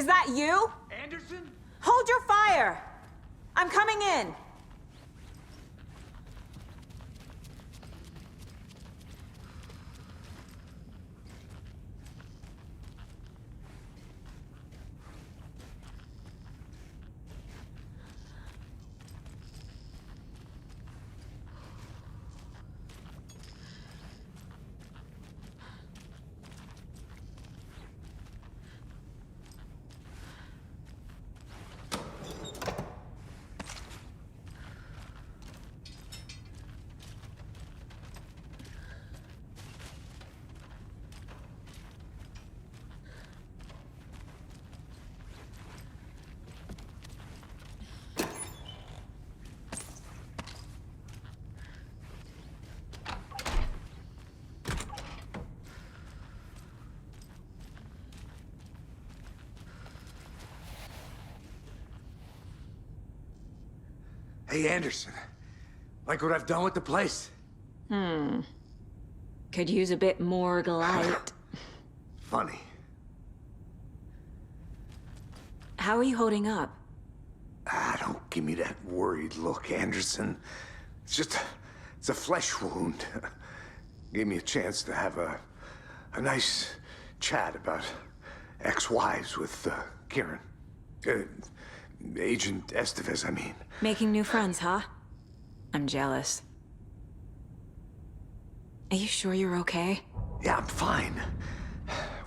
that you? Anderson? Hold your fire! I'm coming in! Hey, Anderson. Like what I've done with the place? Could use a bit more light. Funny. How are you holding up? Don't give me that worried look, Anderson. It's a flesh wound. Gave me a chance to have a nice chat about ex-wives with Kieran. Agent Estevez, I mean. Making new friends, huh? I'm jealous. Are you sure you're okay? Yeah, I'm fine.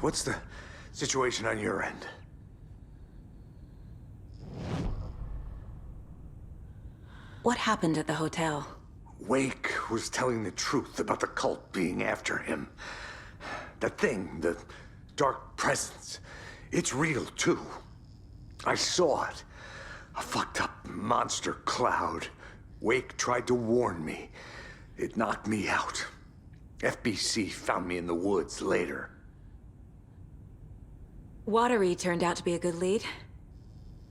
What's the situation on your end? What happened at the hotel? Wake was telling the truth about the cult being after him. That thing, the dark presence, it's real too. I saw it. A fucked up monster cloud. Wake tried to warn me. It knocked me out. FBC found me in the woods later. Watery turned out to be a good lead.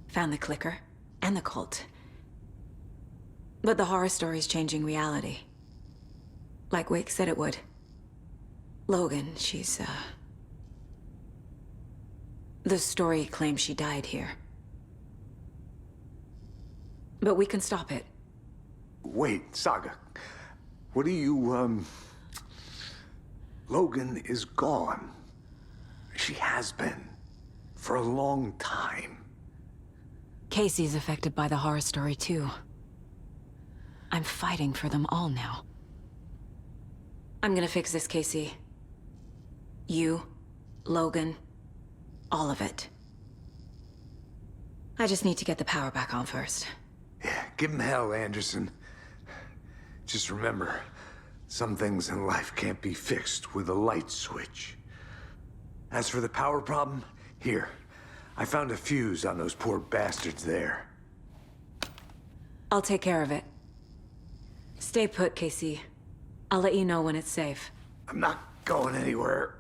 Found the clicker and the cult. But the horror story's changing reality. Like Wake said it would. Logan, she's, the story claims she died here. But we can stop it. Wait, Saga. What do you, Logan is gone. She has been. For a long time. Casey's affected by the horror story, too. I'm fighting for them all now. I'm gonna fix this, Casey. You, Logan, all of it. I just need to get the power back on first. Yeah, give him hell, Anderson. Just remember, some things in life can't be fixed with a light switch. As for the power problem, here. I found a fuse on those poor bastards there. I'll take care of it. Stay put, Casey. I'll let you know when it's safe. I'm not going anywhere.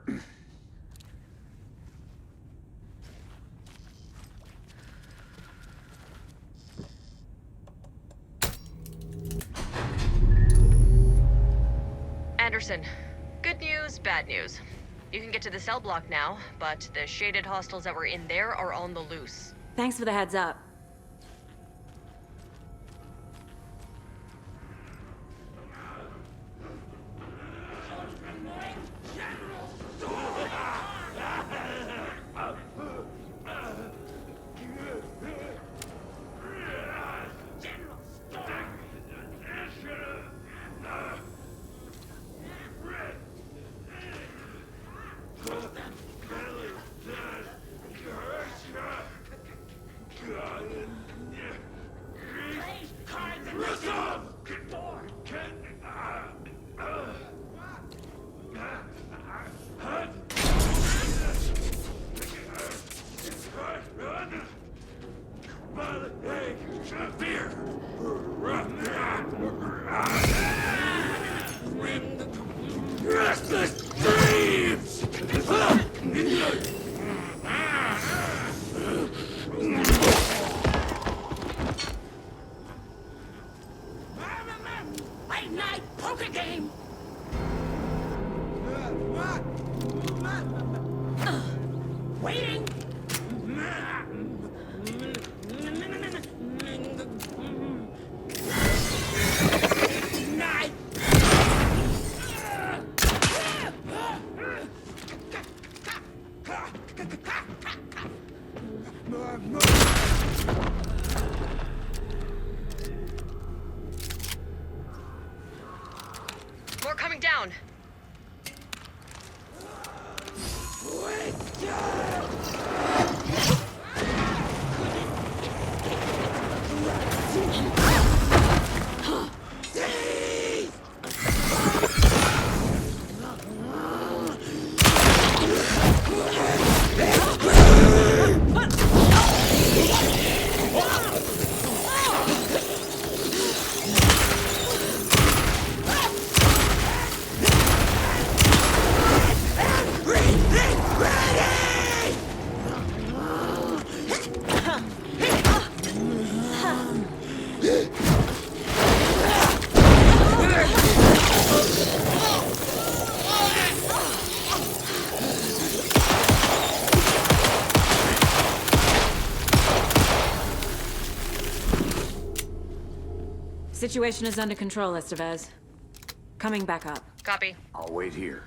Anderson, good news, bad news. You can get to the cell block now, but the shaded hostiles that were in there are on the loose. Thanks for the heads up. Late night poker game. Waiting. going down. Situation is under control, Estevez. Coming back up. Copy. I'll wait here.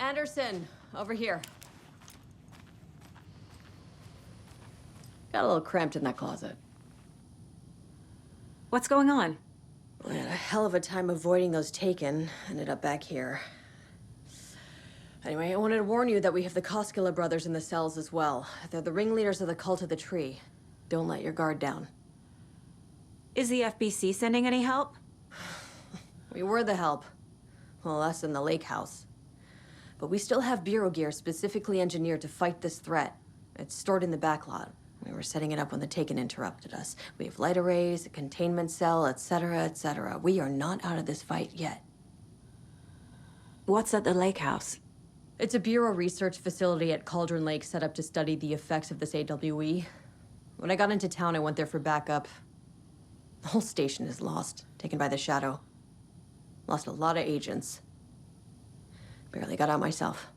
Anderson, over here. Got a little cramped in that closet. What's going on? I had a hell of a time avoiding those taken. Ended up back here. Anyway, I wanted to warn you that we have the Koskela brothers in the cells as well. They're the ringleaders of the Cult of the Tree. Don't let your guard down. Is the FBC sending any help? We were the help. Well, us in the lake house. But we still have Bureau gear specifically engineered to fight this threat. It's stored in the backlot. We were setting it up when the Taken interrupted us. We have light arrays, a containment cell, etc., etc. We are not out of this fight yet. What's at the lake house? It's a Bureau research facility at Cauldron Lake set up to study the effects of this AWE. When I got into town, I went there for backup. The whole station is lost, taken by the Shadow. Lost a lot of agents. Barely got out myself.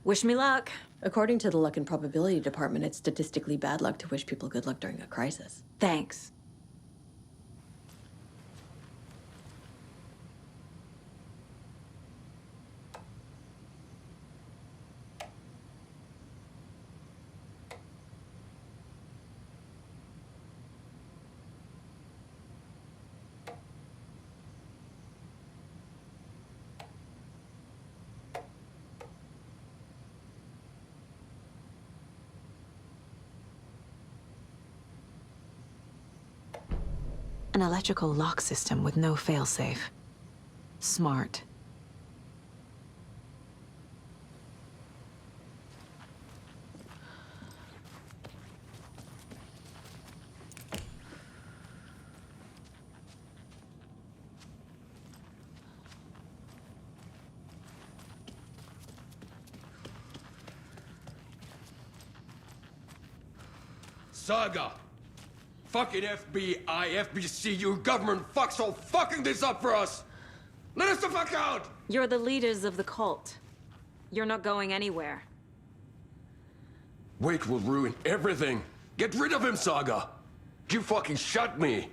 Wish me luck. According to the Luck and Probability Department, it's statistically bad luck to wish people good luck during a crisis. Thanks. An electrical lock system with no failsafe. Smart. Saga! Fucking FBI, FBC, you government fucks all fucking this up for us! Let us the fuck out! You're the leaders of the cult. You're not going anywhere. Wake will ruin everything. Get rid of him, Saga! You fucking shot me!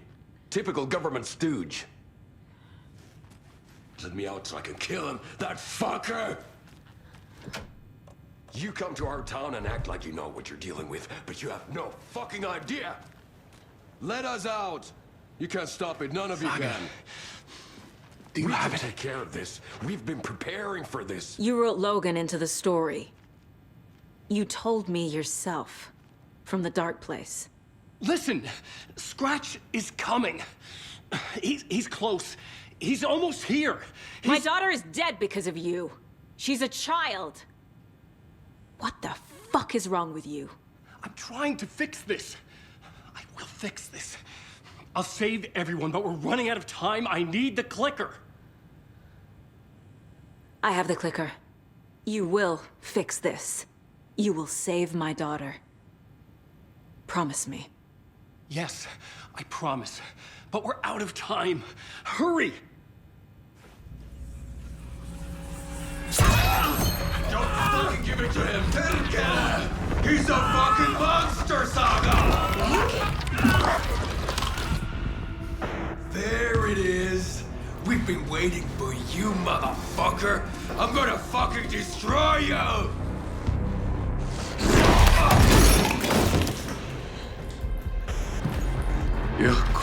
Typical government stooge. Let me out so I can kill him, that fucker! You come to our town and act like you know what you're dealing with, but you have no fucking idea! Let us out! You can't stop it, none of you can. Do you We have can it? take care of this. We've been preparing for this. You wrote Logan into the story. You told me yourself. From the dark place. Listen, Scratch is coming. He's close. He's almost here. My daughter is dead because of you. She's a child. What the fuck is wrong with you? I'm trying to fix this. I will fix this. I'll save everyone, but we're running out of time. I need the clicker. I have the clicker. You will fix this. You will save my daughter. Promise me. Yes, I promise. But we're out of time. Hurry! Don't fucking give it to him! Take it! He's a fucking monster, Saga! There it is! We've been waiting for you, motherfucker! I'm gonna fucking destroy you! Yeah.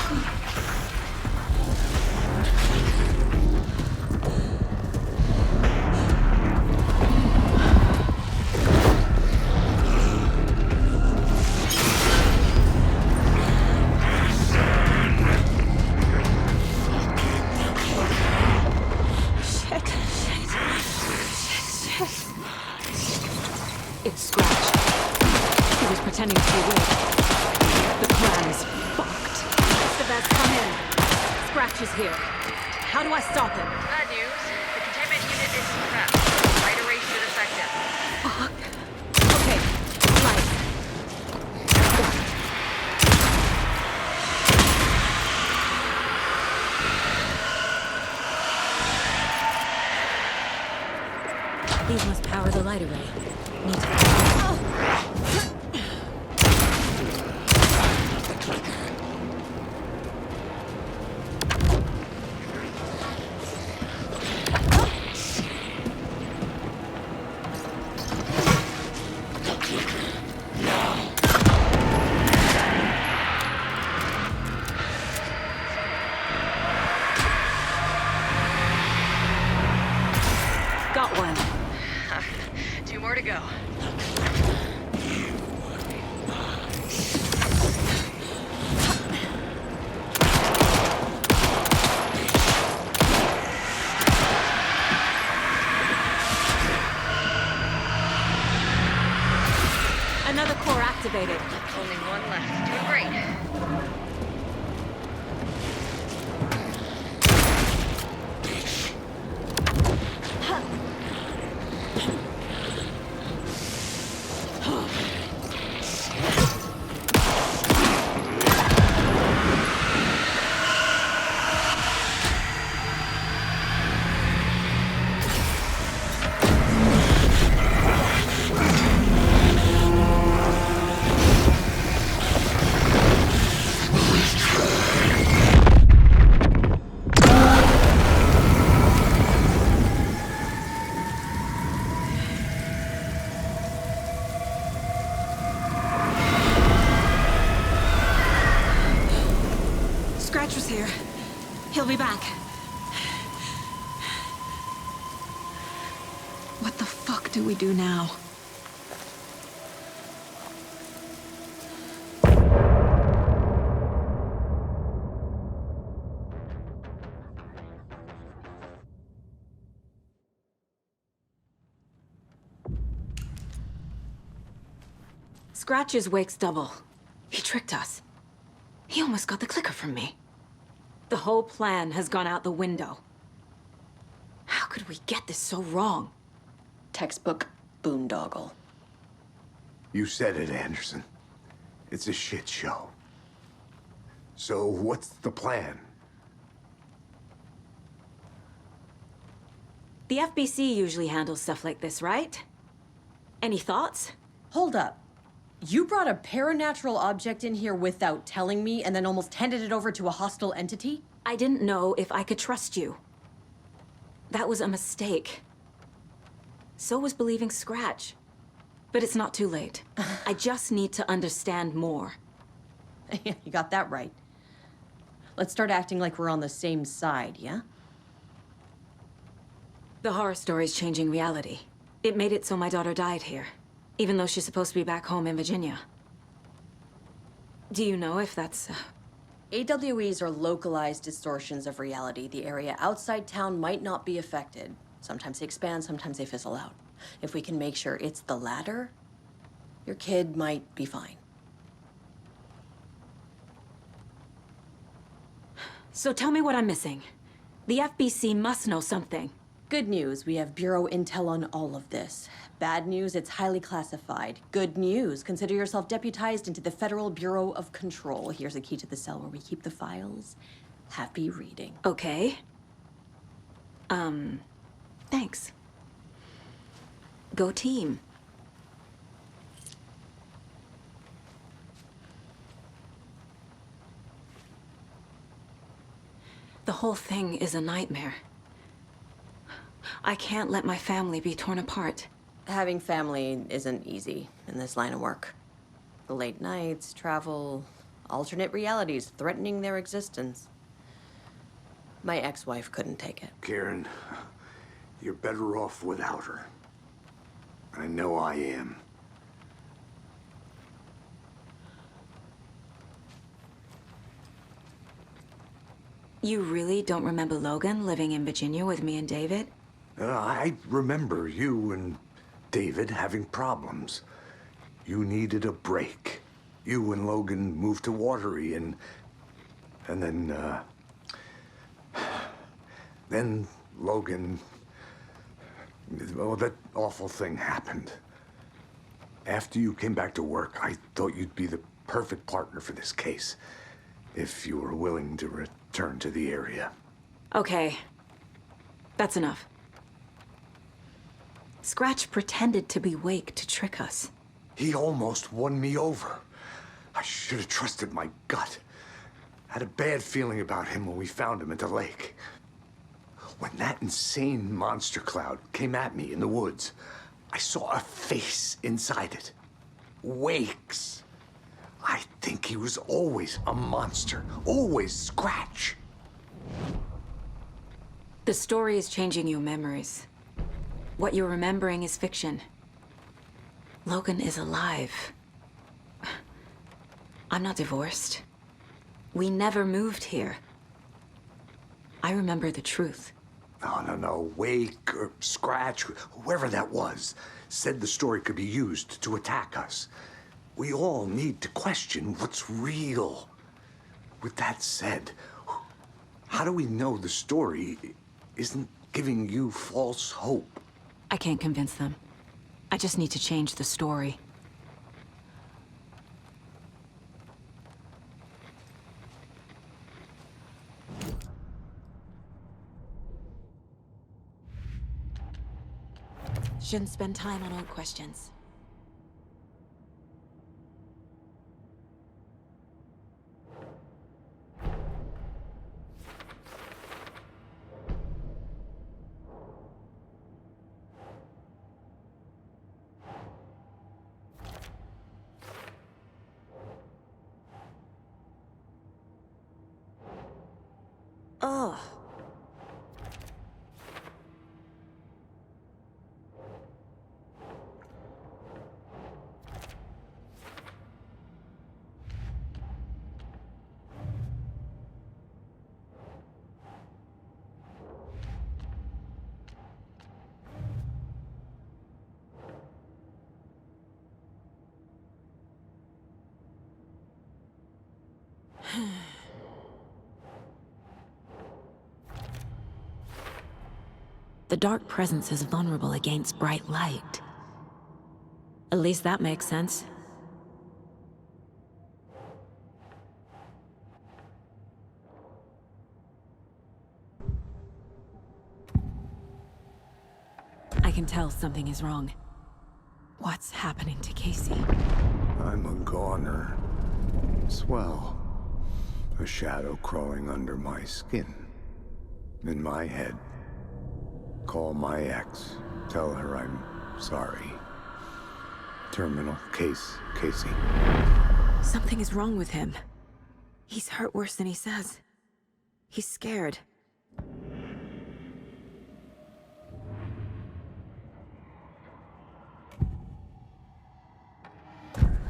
It's Scratch. He was pretending to be awake. The plan is fucked. Estevez, come in. Scratch is here. How do I stop him? Bad news. The containment unit is prepped. Right array should affect him. Fuck. Okay, right. These must power the light array. Need to... Got one. Two more to go. Another core activated. Only one left. Doing great. Scratch was here. He'll be back. What the fuck do we do now? Scratch's wake's double. He tricked us. He almost got the clicker from me. The whole plan has gone out the window. How could we get this so wrong? Textbook boondoggle. You said it, Anderson. It's a shit show. So what's the plan? The FBC usually handles stuff like this, right? Any thoughts? Hold up. You brought a paranatural object in here without telling me and then almost handed it over to a hostile entity? I didn't know if I could trust you. That was a mistake. So was believing Scratch. But it's not too late. I just need to understand more. Yeah, you got that right. Let's start acting like we're on the same side, yeah? The horror story's changing reality. It made it so my daughter died here, even though she's supposed to be back home in Virginia. Do you know if that's... AWEs are localized distortions of reality. The area outside town might not be affected. Sometimes they expand, sometimes they fizzle out. If we can make sure it's the latter, your kid might be fine. So tell me what I'm missing. The FBC must know something. Good news, we have Bureau intel on all of this. Bad news, it's highly classified. Good news, consider yourself deputized into the Federal Bureau of Control. Here's a key to the cell where we keep the files. Happy reading. Okay. Thanks. Go team. The whole thing is a nightmare. I can't let my family be torn apart. Having family isn't easy in this line of work. The late nights, travel, alternate realities threatening their existence. My ex-wife couldn't take it. Karen, you're better off without her. I know I am. You really don't remember Logan living in Virginia with me and David? I remember you and David having problems. You needed a break. You and Logan moved to Watery and then Logan, well, that awful thing happened. After you came back to work, I thought you'd be the perfect partner for this case, if you were willing to return to the area. Okay. That's enough. Scratch pretended to be Wake to trick us. He almost won me over. I should have trusted my gut. Had a bad feeling about him when we found him at the lake. When that insane monster cloud came at me in the woods, I saw a face inside it. Wake's. I think he was always a monster. Always Scratch. The story is changing your memories. What you're remembering is fiction. Logan is alive. I'm not divorced. We never moved here. I remember the truth. No. Wake or Scratch, whoever that was, said the story could be used to attack us. We all need to question what's real. With that said, how do we know the story isn't giving you false hope? I can't convince them. I just need to change the story. Shouldn't spend time on old questions. Ugh. The dark presence is vulnerable against bright light. At least that makes sense. can tell something is wrong. What's happening to Casey? I'm a goner. Swell. A shadow crawling under my skin. In my head. Call my ex. Tell her I'm sorry. Terminal case, Casey. Something is wrong with him. He's hurt worse than he says. He's scared.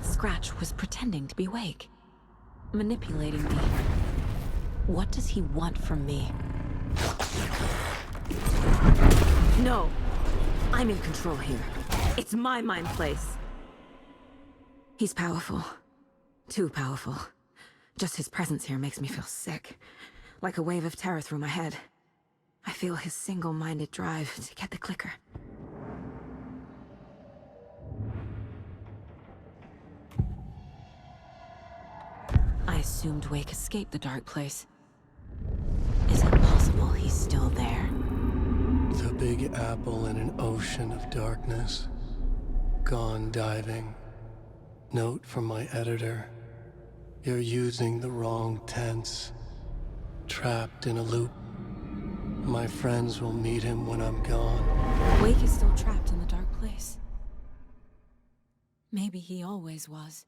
Scratch was pretending to be Wake. Manipulating me. What does he want from me? No! I'm in control here. It's my mind place. He's powerful. Too powerful. Just his presence here makes me feel sick. Like a wave of terror through my head. I feel his single-minded drive to get the clicker. I assumed Wake escaped the dark place. Is it possible he's still there? The Big Apple in an ocean of darkness. Gone diving. Note from my editor. You're using the wrong tense. Trapped in a loop. My friends will meet him when I'm gone. Wake is still trapped in the dark place. Maybe he always was.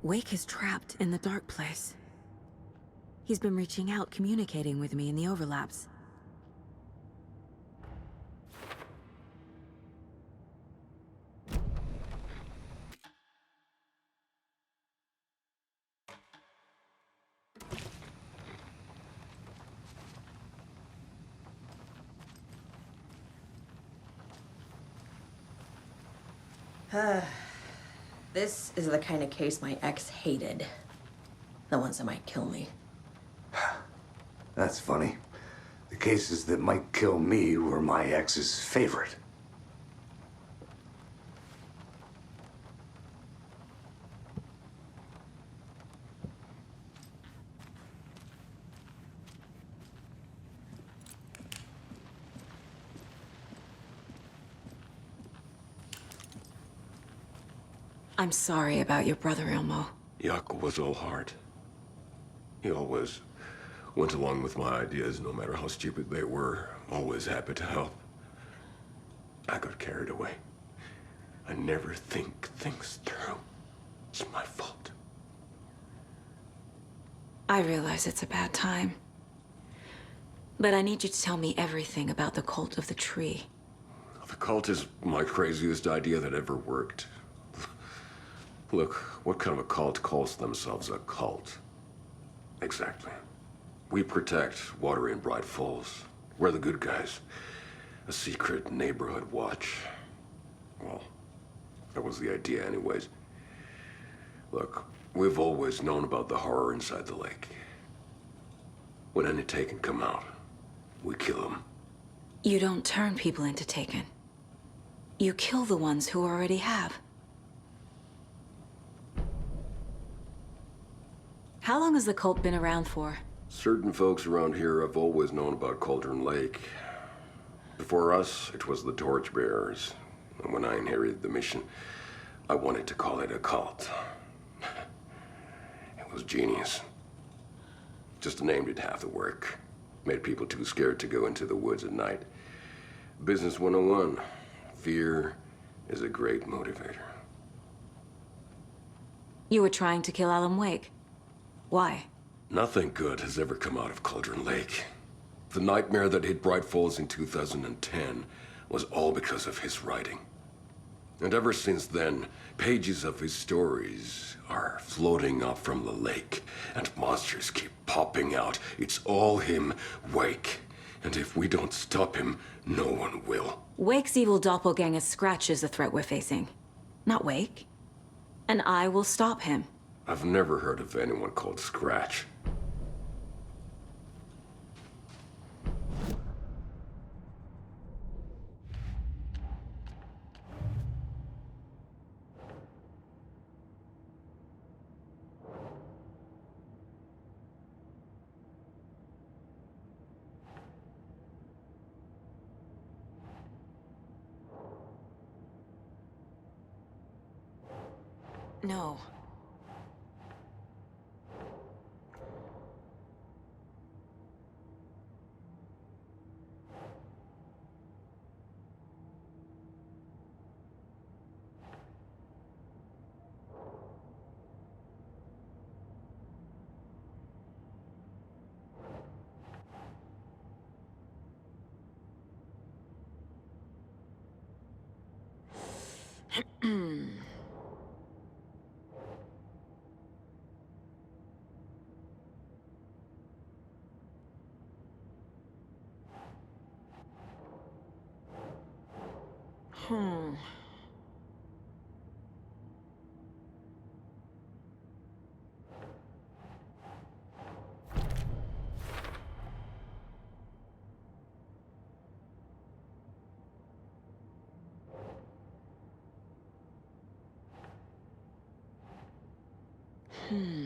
Wake is trapped in the dark place. He's been reaching out, communicating with me in the overlaps. This is the kind of case my ex hated. The ones that might kill me. That's funny. The cases that might kill me were my ex's favorite. I'm sorry about your brother, Elmo. Jaco was all heart. He always went along with my ideas, no matter how stupid they were. Always happy to help. I got carried away. I never think things through. It's my fault. I realize it's a bad time. But I need you to tell me everything about the cult of the tree. The cult is my craziest idea that ever worked. Look, what kind of a cult calls themselves a cult? Exactly. We protect water in Bright Falls. We're the good guys. A secret neighborhood watch. Well, that was the idea anyways. Look, we've always known about the horror inside the lake. When any Taken come out, we kill them. You don't turn people into Taken. You kill the ones who already have. How long has the cult been around for? Certain folks around here have always known about Cauldron Lake. Before us, it was the Torchbearers. And when I inherited the mission, I wanted to call it a cult. It was genius. Just the name did half the work. Made people too scared to go into the woods at night. Business 101. Fear is a great motivator. You were trying to kill Alan Wake. Why? Nothing good has ever come out of Cauldron Lake. The nightmare that hit Bright Falls in 2010 was all because of his writing. And ever since then, pages of his stories are floating up from the lake, and monsters keep popping out. It's all him, Wake. And if we don't stop him, no one will. Wake's evil doppelganger Scratch is the threat we're facing. Not Wake. And I will stop him. I've never heard of anyone called Scratch. No. Hmm. Hmm.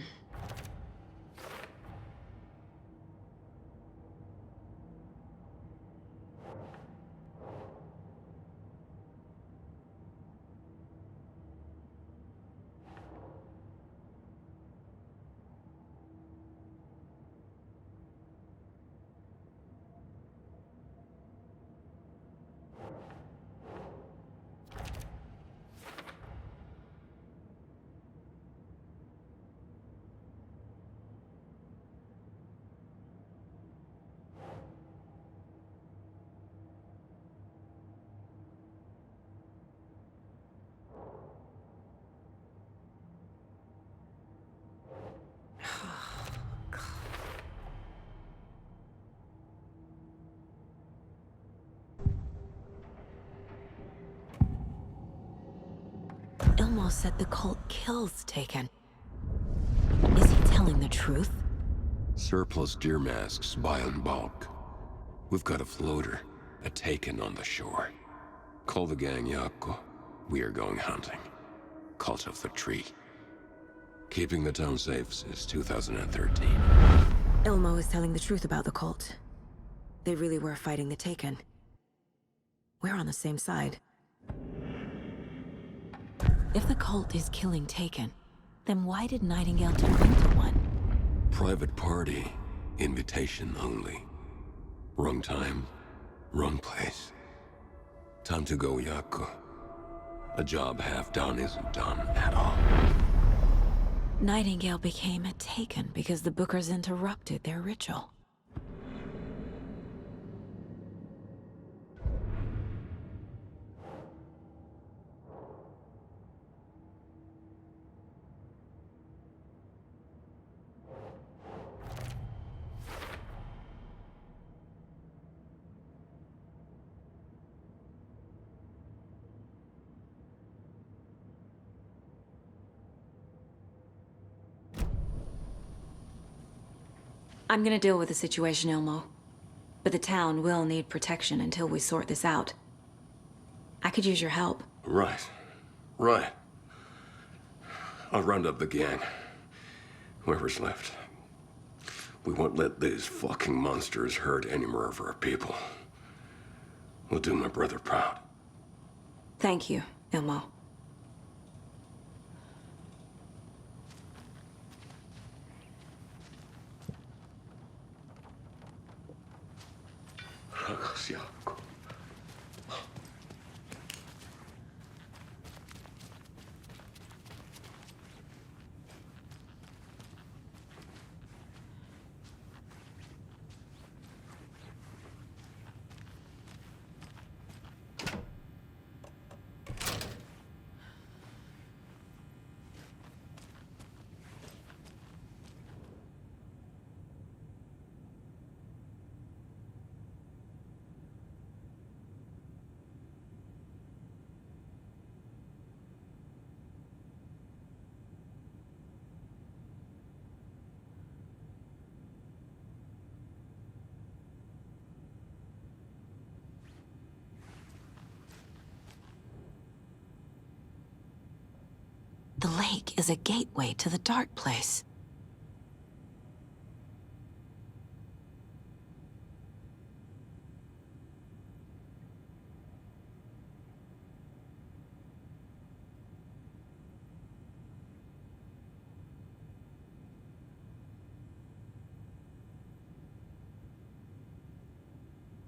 Ilmo said the cult kills Taken. Is he telling the truth? Surplus deer masks buy in bulk. We've got a floater, a Taken on the shore. Call the gang Yako. We are going hunting. Cult of the Tree. Keeping the town safe since 2013. Ilmo is telling the truth about the cult. They really were fighting the Taken. We're on the same side. If the cult is killing Taken, then why did Nightingale turn into one? Private party. Invitation only. Wrong time, wrong place. Time to go, Yako. A job half done isn't done at all. Nightingale became a Taken because the Bookers interrupted their ritual. I'm gonna deal with the situation, Ilmo. But the town will need protection until we sort this out. I could use your help. Right. Right. I'll round up the gang. Whoever's left. We won't let these fucking monsters hurt any more of our people. We'll do my brother proud. Thank you, Ilmo. Yako. The lake is a gateway to the dark place.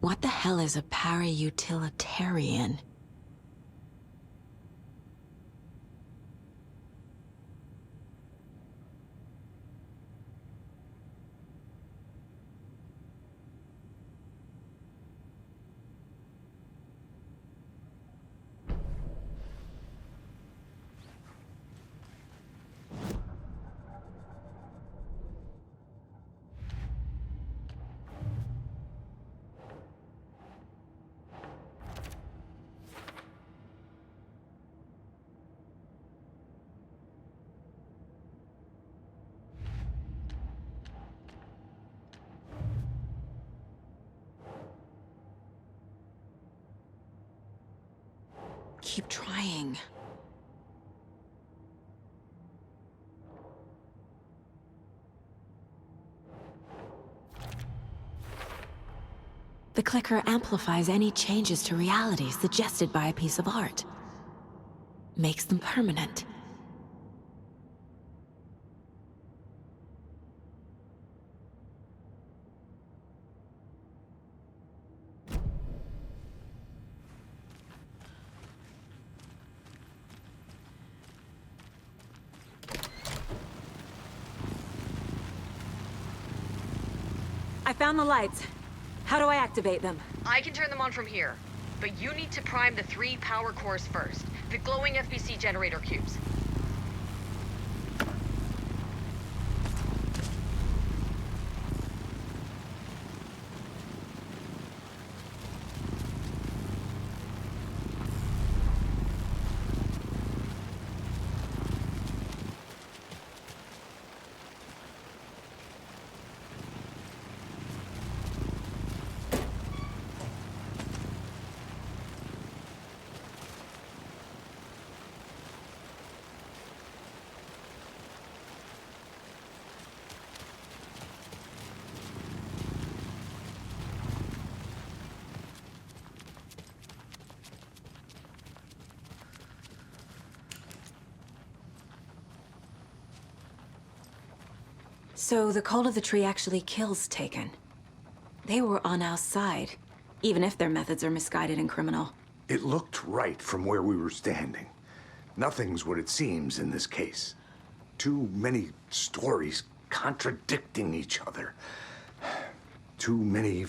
What the hell is a para-utilitarian? Keep trying. The clicker amplifies any changes to reality suggested by a piece of art. Makes them permanent. I found the lights. How do I activate them? I can turn them on from here, but you need to prime the 3 power cores first. The glowing FBC generator cubes. So the cult of the tree actually kills Taken. They were on our side, even if their methods are misguided and criminal. It looked right from where we were standing. Nothing's what it seems in this case. Too many stories contradicting each other. Too many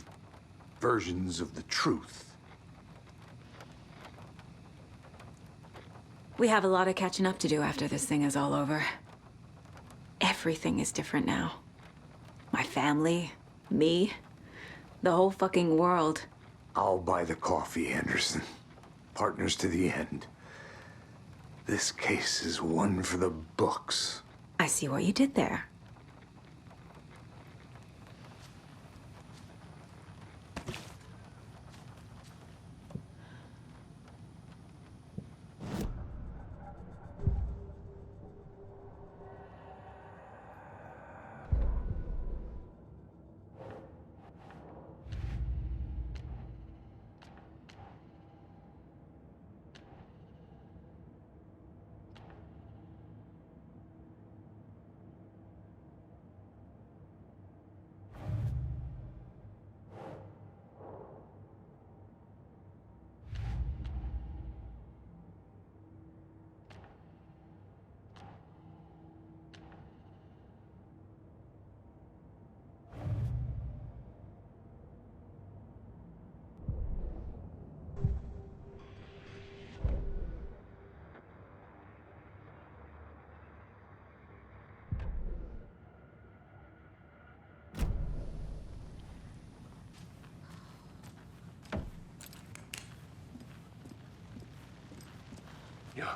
versions of the truth. We have a lot of catching up to do after this thing is all over. Everything is different now. My family, me, the whole fucking world. I'll buy the coffee, Anderson. Partners to the end. This case is one for the books. I see what you did there. Yeah.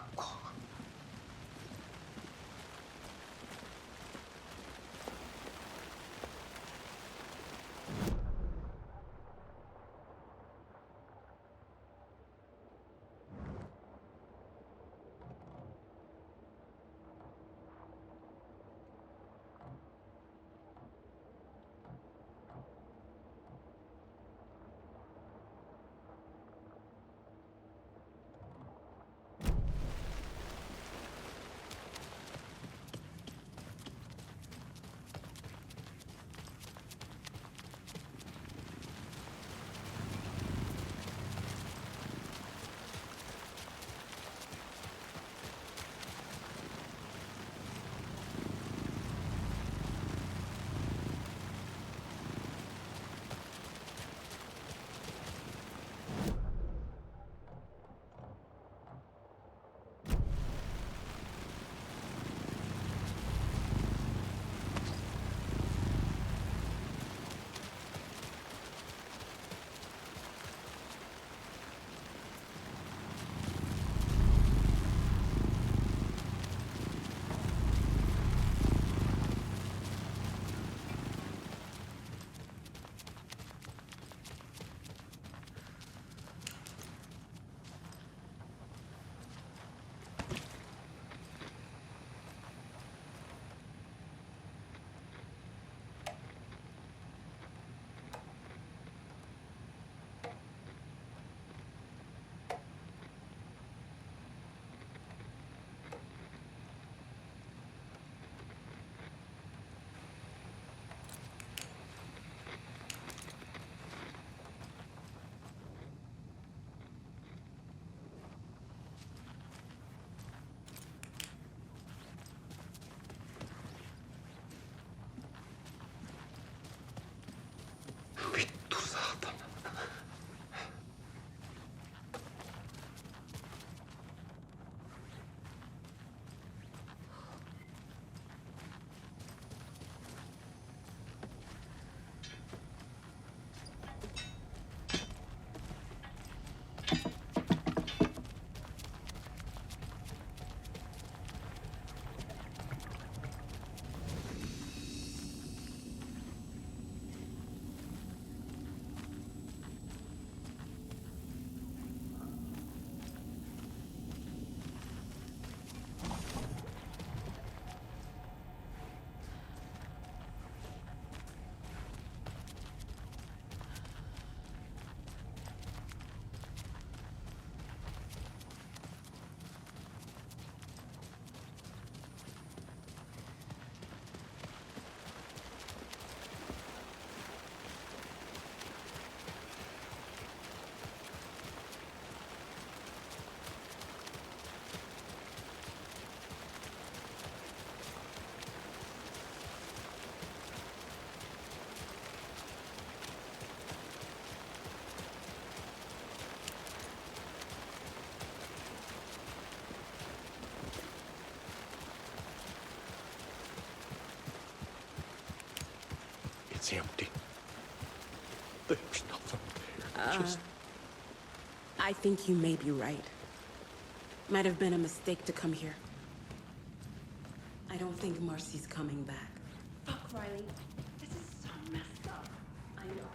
It's empty. There's nothing there. Just... I think you may be right. Might have been a mistake to come here. I don't think Marcy's coming back. Fuck, Riley. This is so messed up. I know.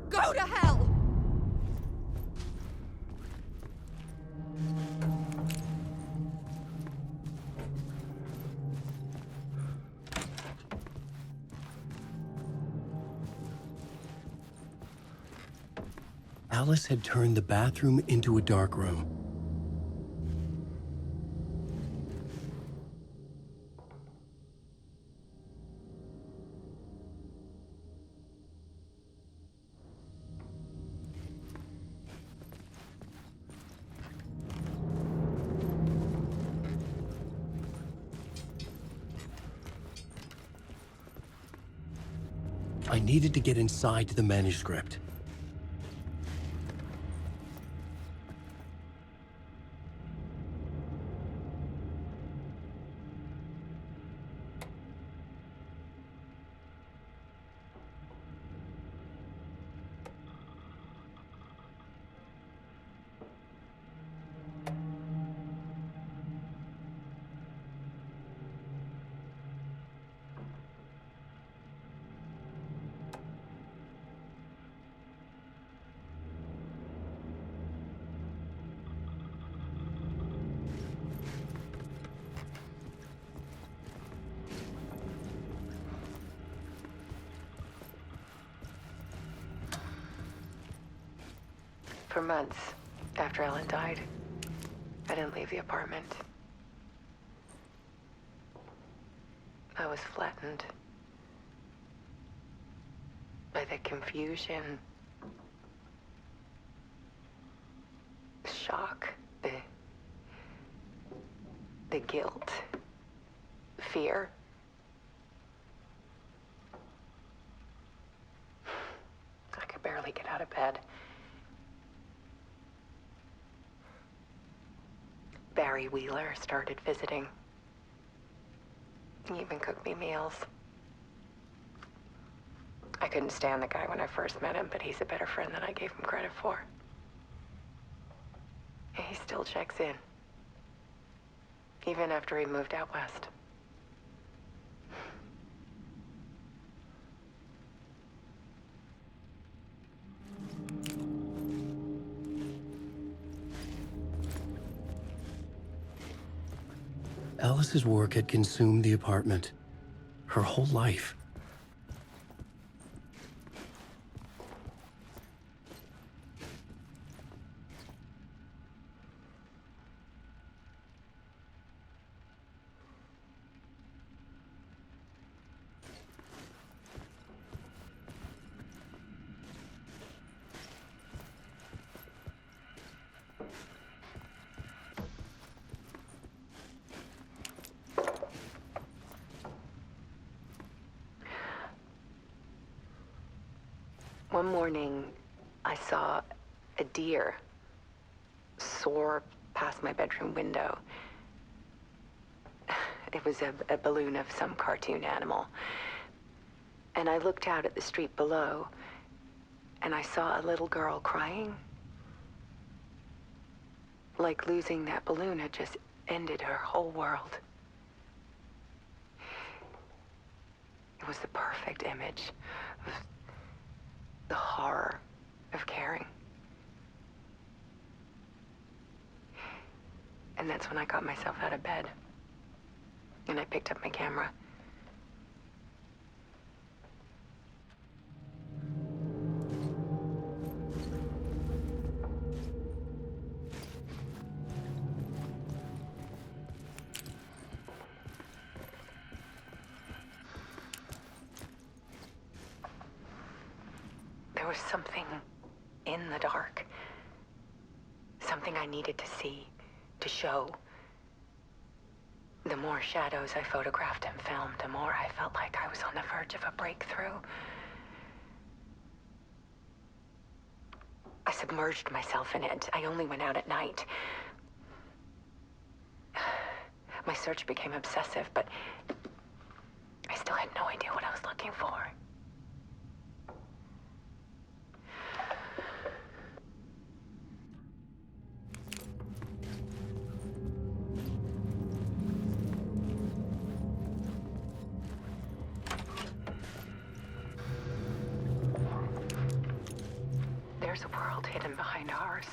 Go to hell! Alice had turned the bathroom into a dark room. I needed to get inside the manuscript. For months after Ellen died, I didn't leave the apartment. I was flattened by the confusion, the shock, the guilt, fear. I could barely get out of bed. Barry Wheeler started visiting. He even cooked me meals. I couldn't stand the guy when I first met him, but he's a better friend than I gave him credit for. And he still checks in, even after he moved out west. Alice's work had consumed the apartment. Her whole life. One morning, I saw a deer soar past my bedroom window. It was a balloon of some cartoon animal. And I looked out at the street below, and I saw a little girl crying. Like losing that balloon had just ended her whole world. It was the perfect image of the horror of caring. And that's when I got myself out of bed. And I picked up my camera. There was something in the dark. Something I needed to see, to show. The more shadows I photographed and filmed, the more I felt like I was on the verge of a breakthrough. I submerged myself in it. I only went out at night. My search became obsessive, but I still had no idea what I was looking for. There's a world hidden behind ours.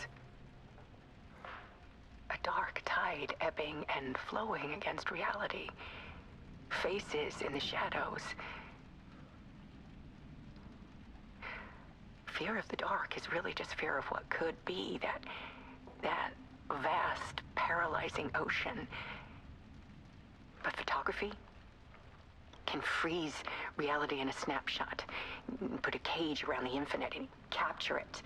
A dark tide ebbing and flowing against reality. Faces in the shadows. Fear of the dark is really just fear of what could be, that vast, paralyzing ocean. But photography can freeze reality in a snapshot, put a cage around the infinite and capture it.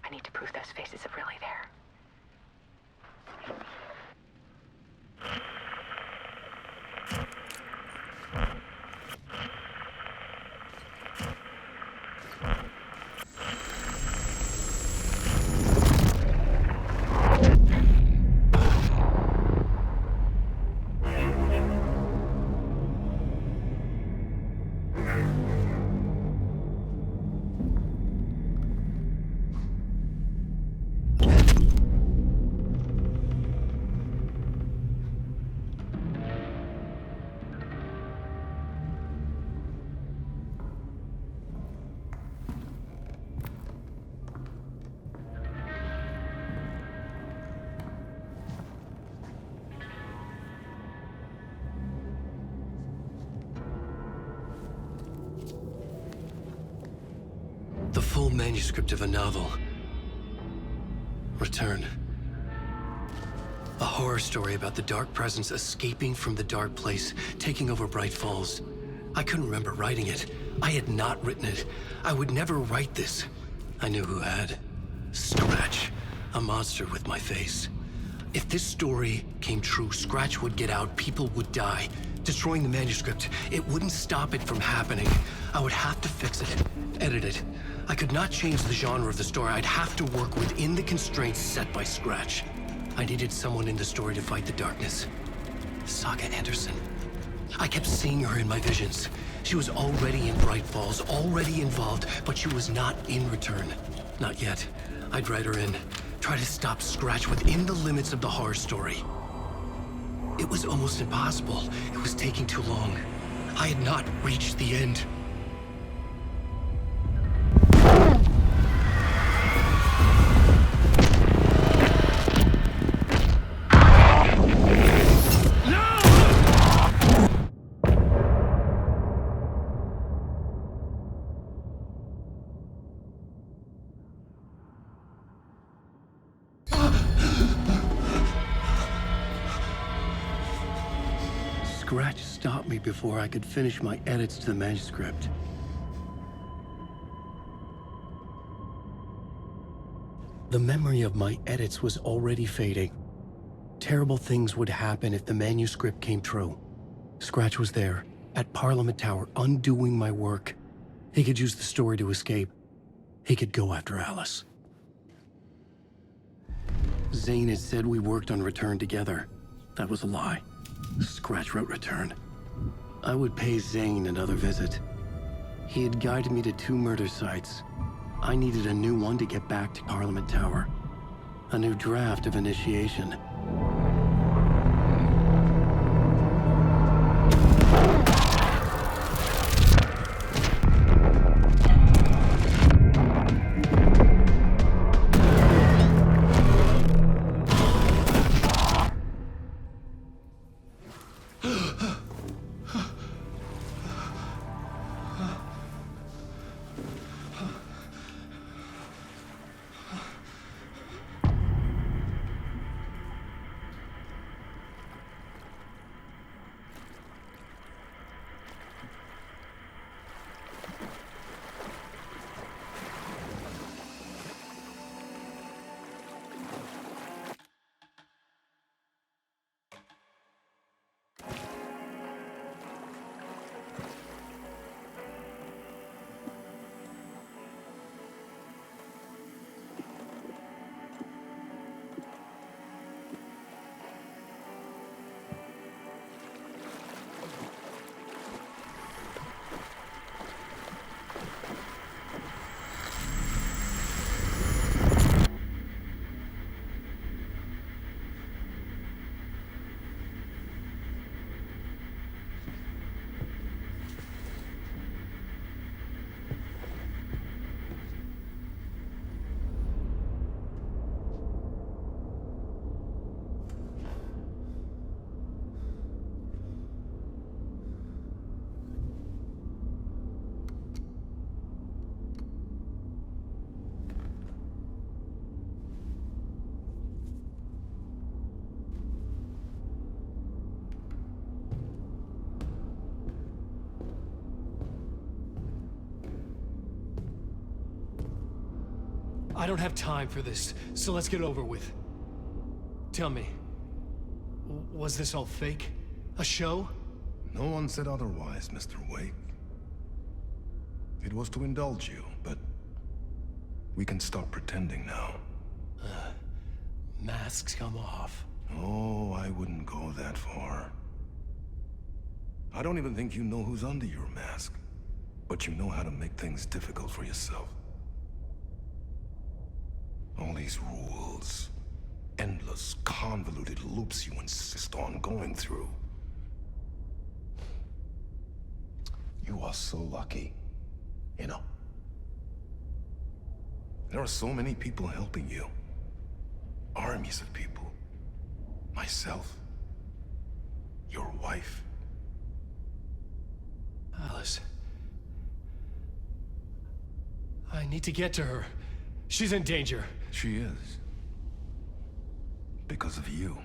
I need to prove those faces are really there. The full manuscript of a novel. Return. A horror story about the dark presence escaping from the dark place, taking over Bright Falls. I couldn't remember writing it. I had not written it. I would never write this. I knew who had. Scratch. A monster with my face. If this story came true, Scratch would get out, people would die. Destroying the manuscript, it wouldn't stop it from happening. I would have to fix it, edit it. I could not change the genre of the story. I'd have to work within the constraints set by Scratch. I needed someone in the story to fight the darkness. Saga Anderson. I kept seeing her in my visions. She was already in Bright Falls, already involved, but she was not in Return. Not yet. I'd write her in. Try to stop Scratch within the limits of the horror story. It was almost impossible. It was taking too long. I had not reached the end. Scratch stopped me before I could finish my edits to the manuscript. The memory of my edits was already fading. Terrible things would happen if the manuscript came true. Scratch was there, at Parliament Tower, undoing my work. He could use the story to escape. He could go after Alice. Zane had said we worked on Return together. That was a lie. Scratch wrote Return. I would pay Zane another visit. He had guided me to 2 murder sites. I needed a new one to get back to Parliament Tower. A new draft of Initiation. I don't have time for this, so let's get over with. Tell me, was this all fake? A show? No one said otherwise, Mr. Wake. It was to indulge you, but we can stop pretending now. Masks come off. Oh, I wouldn't go that far. I don't even think you know who's under your mask, but you know how to make things difficult for yourself. All these rules, endless, convoluted loops you insist on going through. You are so lucky, you know. There are so many people helping you. Armies of people. Myself. Your wife. Alice. I need to get to her. She's in danger. She is. Because of you.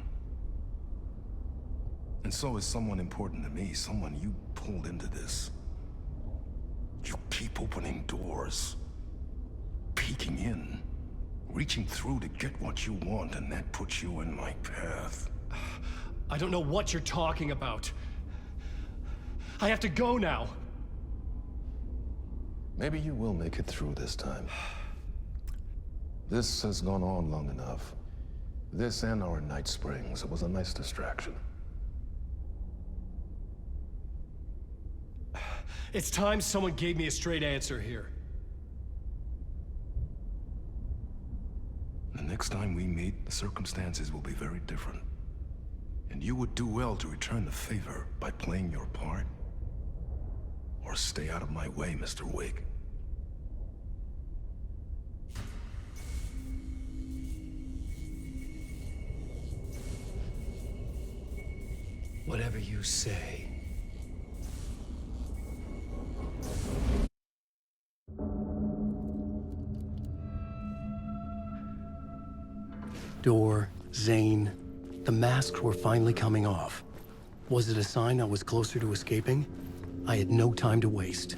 And so is someone important to me, someone you pulled into this. You keep opening doors. Peeking in. Reaching through to get what you want, and that puts you in my path. I don't know what you're talking about. I have to go now. Maybe you will make it through this time. This has gone on long enough. This and our Night Springs. It was a nice distraction. It's time someone gave me a straight answer here. The next time we meet, the circumstances will be very different. And you would do well to return the favor by playing your part. Or stay out of my way, Mr. Wake. Whatever you say. Door, Zane, the masks were finally coming off. Was it a sign I was closer to escaping? I had no time to waste.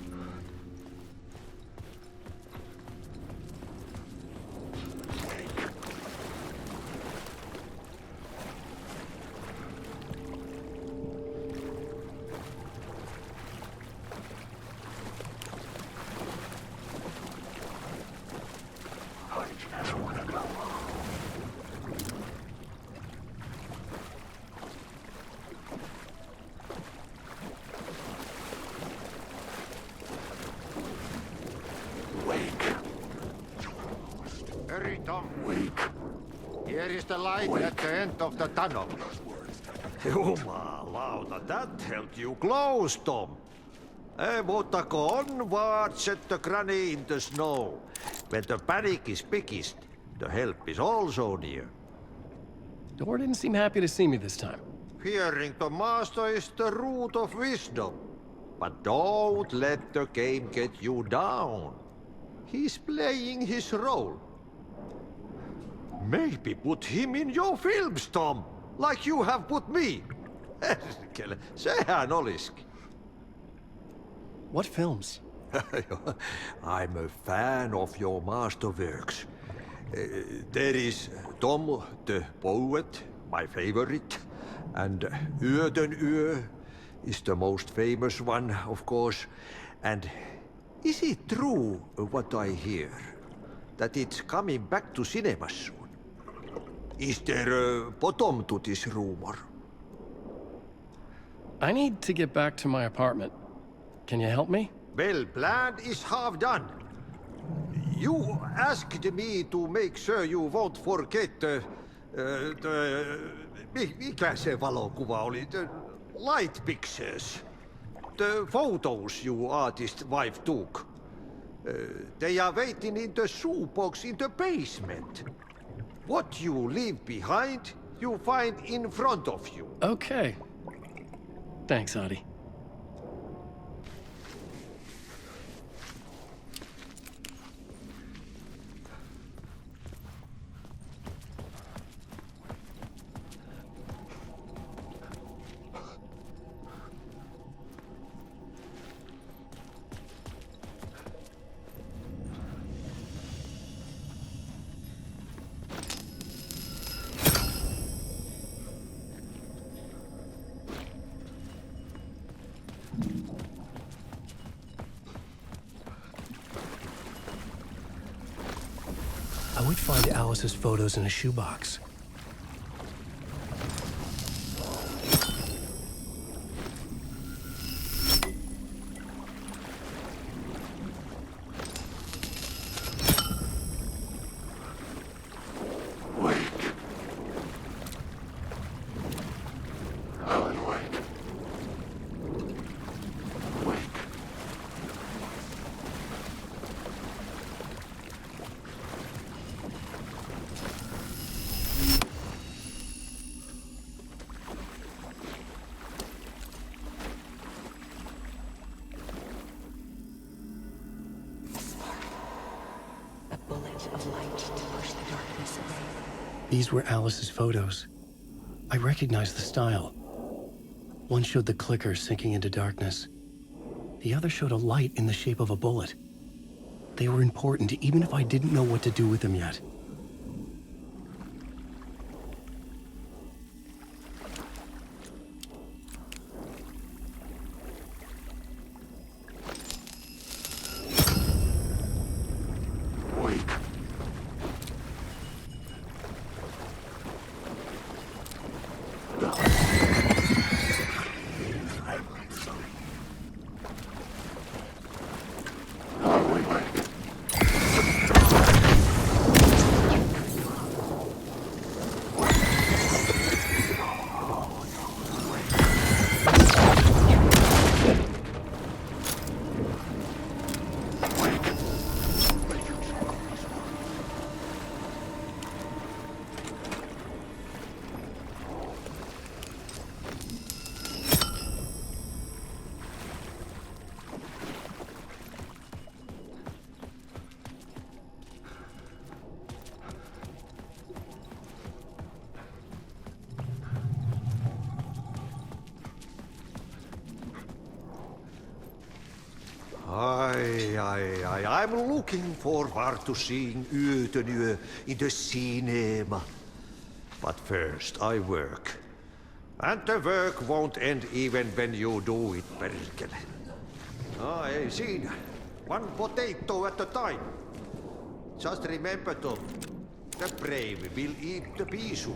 Tom. Wake. Here is the light at the end of the tunnel. Jumalauta, that held you close, Tom. Mutta go onward, set the granny in the snow. When the panic is biggest, the help is also near. Door didn't seem happy to see me this time. Fearing the master is the root of wisdom. But don't let the game get you down. He's playing his role. Maybe put him in your films, Tom, like you have put me. Sehän olisikin. What films? I'm a fan of your masterworks. There is Tom the Poet, my favorite, and Yö is the most famous one, of course. And is it true what I hear, that it's coming back to cinemas soon? Is there a bottom to this rumor? I need to get back to my apartment. Can you help me? Well, plan is half done. You asked me to make sure you won't forget mikä se valokuva oli? The light pictures. The photos you artist wife took. They are waiting in the shoebox in the basement. What you leave behind, you find in front of you. Okay. Thanks, Adi. I would find Alice's photos in a shoebox. These were Alice's photos. I recognized the style. One showed the clicker sinking into darkness. The other showed a light in the shape of a bullet. They were important, even if I didn't know what to do with them yet. I'm looking forward to seeing Yö in the cinema. But first, I work. And the work won't end even when you do it, perkele. Ei siinä. One potato at a time. Just remember, Tom, the brave will eat the pisu.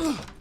Ugh.